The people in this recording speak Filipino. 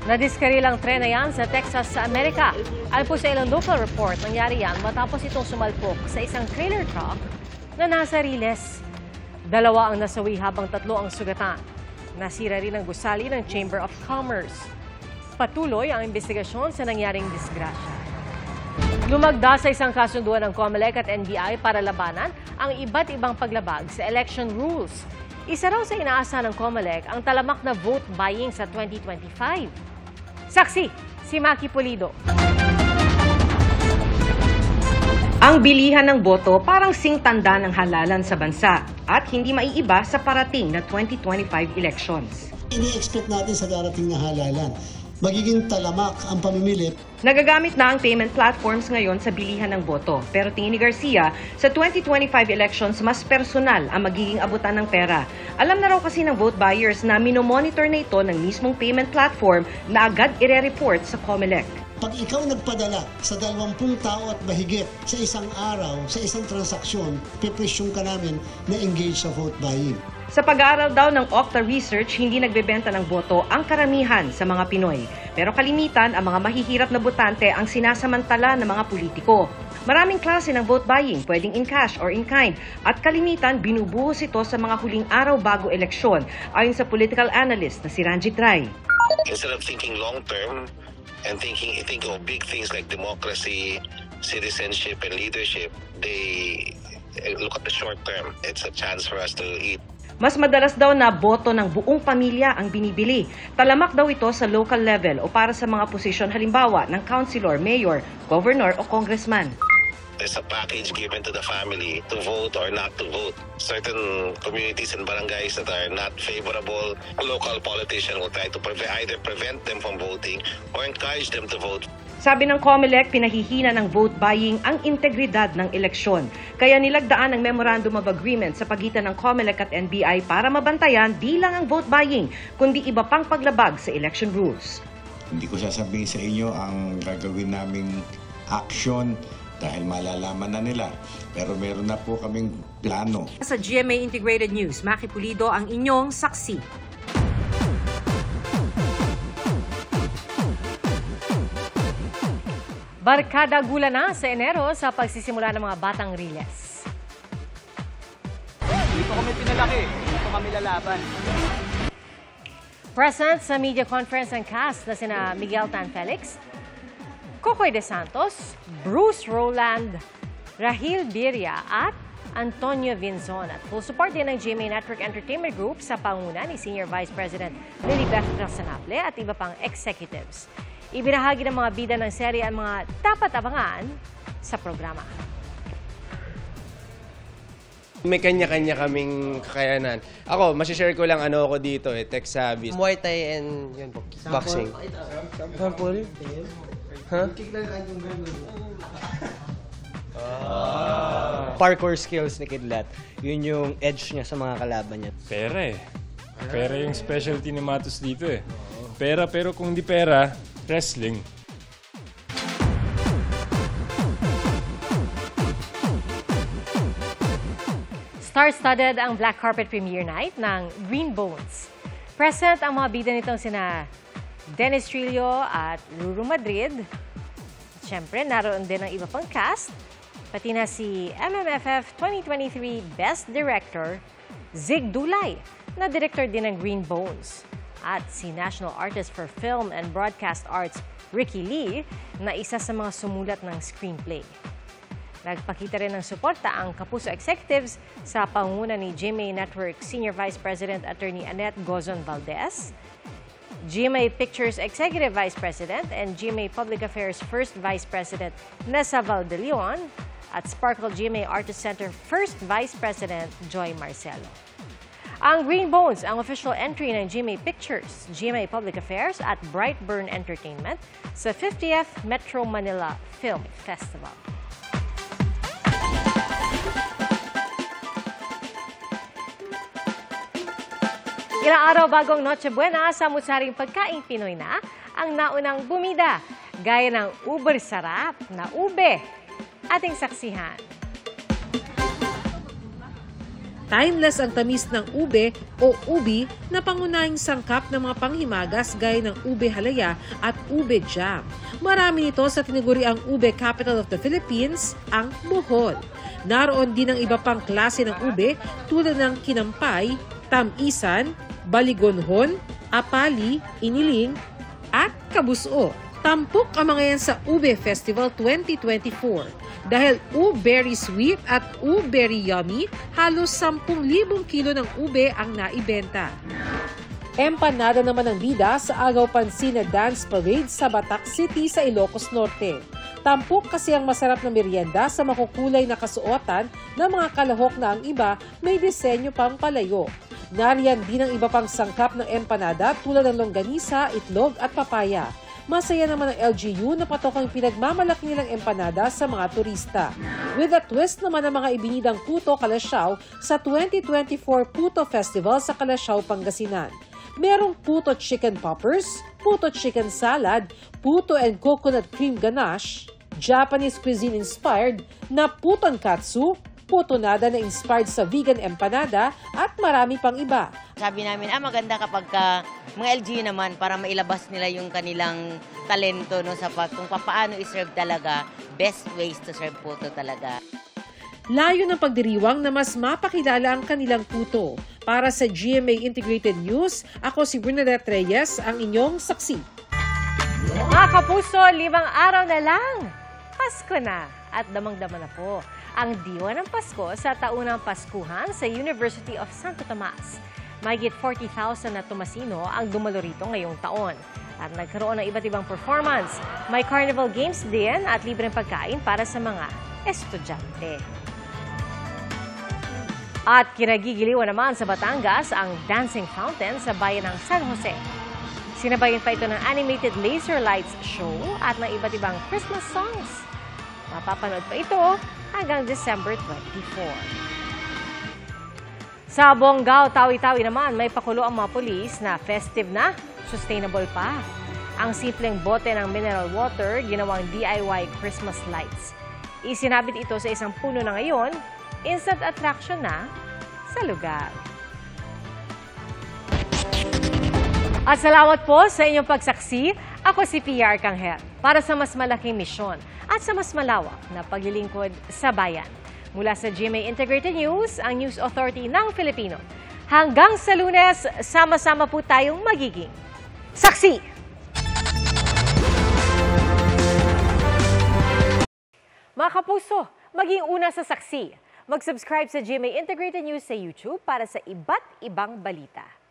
Nadiskarilang tren na yan sa Texas sa Amerika. Ayon po sa ilang local report, nangyari yan matapos itong sumalpok sa isang trailer truck na nasa riles. 2 ang nasawi habang 3 ang sugatan. Nasira rin ang gusali ng Chamber of Commerce. Patuloy ang investigasyon sa nangyaring disgrasya. Lumagda sa isang kasunduan ng COMELEC at NBI para labanan ang iba't ibang paglabag sa election rules. Isa raw sa inaasahan ng COMELEC ang talamak na vote buying sa 2025. Saksi, si Maki Pulido. Ang bilihan ng boto parang singtanda ng halalan sa bansa at hindi maiiba sa parating na 2025 elections. Ini-expect natin sa darating na halalan, magiging talamak ang pamimili. Nagagamit na ang payment platforms ngayon sa bilihan ng boto. Pero tingin ni Garcia, sa 2025 elections, mas personal ang magiging abutan ng pera. Alam na raw kasi ng vote buyers na minomonitor na ito ng mismong payment platform na agad ire-report sa COMELEC. Pag ikaw nagpadala sa 20 tao at mahigit sa isang araw, sa isang transaksyon, pipresyong ka namin na engage sa vote buying. Sa pag-aaral daw ng Okta Research, hindi nagbebenta ng boto ang karamihan sa mga Pinoy. Pero kalimitan ang mga mahihirap na botante ang sinasamantala ng mga politiko. Maraming klase ng vote buying, pwedeng in cash or in kind. At kalimitan, binubuhos ito sa mga huling araw bago eleksyon, ayon sa political analyst na si Ranjit Rai. Instead of thinking long-term and thinking of big things like democracy, citizenship, and leadership, they look at the short term. It's a chance for us to eat. Mas madalas daw na boto ng buong pamilya ang binibili. Talamak daw ito sa local level o para sa mga posisyon halimbawa ng councilor, mayor, governor o congressman. There's a package given to the family to vote or not to vote. Certain communities and barangays that are not favorable, a local politician will try to either prevent them from voting or encourage them to vote. Sabi ng COMELEC, pinahihina ng vote buying ang integridad ng eleksyon. Kaya nilagdaan ang Memorandum of Agreement sa pagitan ng COMELEC at NBI para mabantayan di lang ang vote buying, kundi iba pang paglabag sa election rules. Hindi ko sasabihin sa inyo ang gagawin naming action dahil malalaman na nila. Pero meron na po kaming plano. Sa GMA Integrated News, Maki Pulido ang inyong saksi. Barkada gula na sa Enero sa pagsisimula ng mga batang riles. Dito kami pinalaki, dito kami lalaban. Present sa media conference ang cast na sina Miguel Tan Felix, Cocoy De Santos, Bruce Roland, Rahil Birria at Antonio Vinzon. At full support din ng GMA Network Entertainment Group sa panguna ni Senior Vice President Lilibeth Rasanable at iba pang executives. Ibinahagi ng mga bida ng serye ang mga dapat abangan sa programa. May kanya-kanya kaming kakayanan. Ako, masishare ko lang ano ako dito tech savvy. Muay Thai and yun po, boxing. Sample? Huh? Parkour skills ni Kidlat, yun yung edge niya sa mga kalaban niya. Pera eh. Pera yung specialty ni Matos dito eh. Pera pero kung di pera, wrestling. Star-studded ang black carpet premiere night ng Green Bones. Present ang mga bida nitong sina Dennis Trillo at Ruru Madrid. At syempre, naroon din ang iba pang cast, pati na si MMFF 2023 Best Director, Zig Dulay, na director din ng Green Bones. At si National Artist for Film and Broadcast Arts, Ricky Lee, na isa sa mga sumulat ng screenplay. Nagpakita rin ng suporta ang Kapuso Executives sa pangunguna ni GMA Network Senior Vice President Attorney Annette Gozon Valdez, GMA Pictures Executive Vice President and GMA Public Affairs First Vice President Nessa Valdeleon at Sparkle GMA Artist Center First Vice President Joy Marcelo. Ang Green Bones ang official entry ng GMA Pictures, GMA Public Affairs at Brightburn Entertainment sa 50th Metro Manila Film Festival. Ilang araw bagong Noche Buena, samut-saring pagkaing Pinoy na ang naunang bumida, gaya ng uber sarap na ube. Ating saksihan. Timeless ang tamis ng ube o ubi na pangunahing sangkap ng mga panghimagas gaya ng ube halaya at ube jam. Marami nito sa tinaguriang ube capital of the Philippines, ang Bohol. Naroon din ang iba pang klase ng ube tulad ng kinampay, tamisan, baligonhon, apali, iniling at kabuso. Tampok ang mga yan sa Ube Festival 2024. Dahil Uberry Sweet at Uberry Yummy, halos 10,000 kilo ng ube ang naibenta. Empanada naman ang bida sa Agaw Pansin na Dance Parade sa Batac City sa Ilocos Norte. Tampok kasi ang masarap na merienda sa makukulay na kasuotan ng mga kalahok na ang iba may disenyo pang palayo. Nariyan din ang iba pang sangkap ng empanada tulad ng longganisa, itlog at papaya. Masaya naman ang LGU na patok ang pinagmamalaki nilang empanada sa mga turista. With a twist naman ang mga ibinidang puto Kalasyaw sa 2024 Puto Festival sa Kalasyaw, Pangasinan. Merong puto chicken poppers, puto chicken salad, puto and coconut cream ganache, Japanese cuisine inspired na puton katsu, putonada na inspired sa vegan empanada at marami pang iba. Sabi namin, maganda kapag mga LGU naman para mailabas nila yung kanilang talento no, sa kung paano i-serve talaga, best ways to serve puto talaga. Layo ng pagdiriwang na mas mapakilala ang kanilang puto. Para sa GMA Integrated News, ako si Bernadette Reyes, ang inyong saksi. Mga kapuso, 5 araw na lang. Pasko na at damang-dama na po ang diwa ng Pasko sa taunang Paskuhan sa University of Santo Tomas. Mahigit 40,000 na Tomasino ang dumalo rito ngayong taon. At nagkaroon ng iba't ibang performance. May carnival games din at libreng pagkain para sa mga estudyante. At kinagigiliwan naman sa Batangas ang Dancing Fountain sa bayan ng San Jose. Sinabayan pa ito ng animated laser lights show at ng iba't ibang Christmas songs. Mapapanood pa ito hanggang December 24. Sa Bonggao, Tawi-Tawi naman, may pakulo ang mga polis na festive na, sustainable pa. Ang simpleng bote ng mineral water, ginawang DIY Christmas lights. Isinabit ito sa isang puno na ngayon, instant attraction na sa lugar. At salamat po sa inyong pagsaksi. Ako si PR Kanghel para sa mas malaking misyon at sa mas malawak na paglilingkod sa bayan. Mula sa GMA Integrated News, ang News Authority ng Filipino. Hanggang sa Lunes, sama-sama po tayong magiging saksi! Mga kapuso, maging una sa saksi. Mag-subscribe sa GMA Integrated News sa YouTube para sa iba't ibang balita.